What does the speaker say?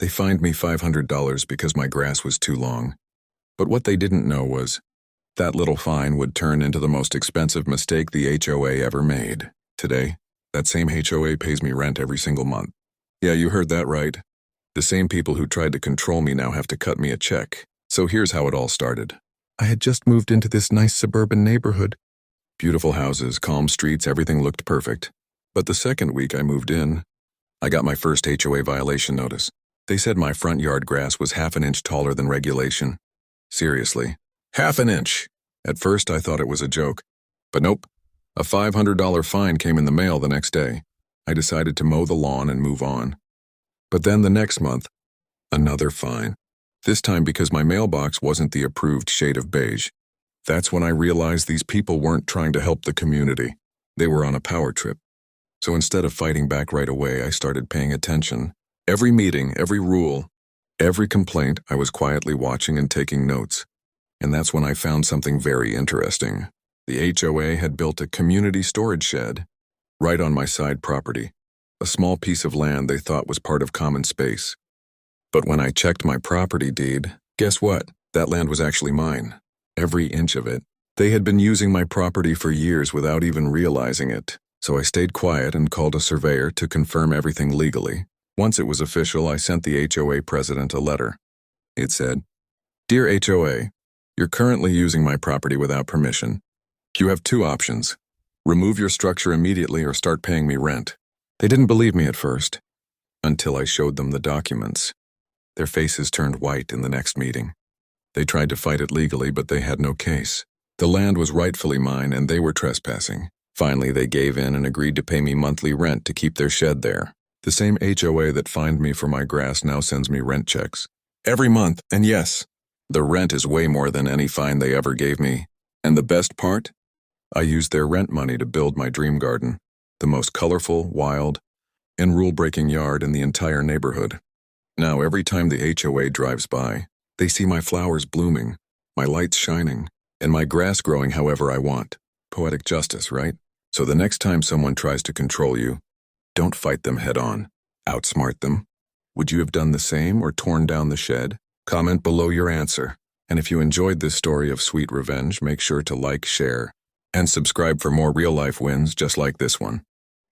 They fined me $500 because my grass was too long. But what they didn't know was that little fine would turn into the most expensive mistake the HOA ever made. Today, that same HOA pays me rent every single month. Yeah, you heard that right. The same people who tried to control me now have to cut me a check. So here's how it all started. I had just moved into this nice suburban neighborhood. Beautiful houses, calm streets, everything looked perfect. But the second week I moved in, I got my first HOA violation notice. They said my front yard grass was half an inch taller than regulation. Seriously, half an inch. At first I thought it was a joke. But nope, a $500 fine came in the mail the next day. I decided to mow the lawn and move on. But then the next month, another fine. This time because my mailbox wasn't the approved shade of beige. That's when I realized these people weren't trying to help the community. They were on a power trip. So instead of fighting back right away, I started paying attention. Every meeting, every rule, every complaint, I was quietly watching and taking notes. And that's when I found something very interesting. The HOA had built a community storage shed right on my side property, a small piece of land they thought was part of common space. But when I checked my property deed, guess what? That land was actually mine. Every inch of it. They had been using my property for years without even realizing it. So I stayed quiet and called a surveyor to confirm everything legally. Once it was official, I sent the HOA president a letter. It said, "Dear HOA, you're currently using my property without permission. You have two options. Remove your structure immediately or start paying me rent." They didn't believe me at first, until I showed them the documents. Their faces turned white in the next meeting. They tried to fight it legally, but they had no case. The land was rightfully mine, and they were trespassing. Finally, they gave in and agreed to pay me monthly rent to keep their shed there. The same HOA that fined me for my grass now sends me rent checks. Every month, and yes, the rent is way more than any fine they ever gave me. And the best part? I used their rent money to build my dream garden, the most colorful, wild, and rule-breaking yard in the entire neighborhood. Now, every time the HOA drives by, they see my flowers blooming, my lights shining, and my grass growing however I want. Poetic justice, right? So the next time someone tries to control you, don't fight them head-on. Outsmart them. Would you have done the same or torn down the shed? Comment below your answer. And if you enjoyed this story of sweet revenge, make sure to like, share, and subscribe for more real-life wins just like this one.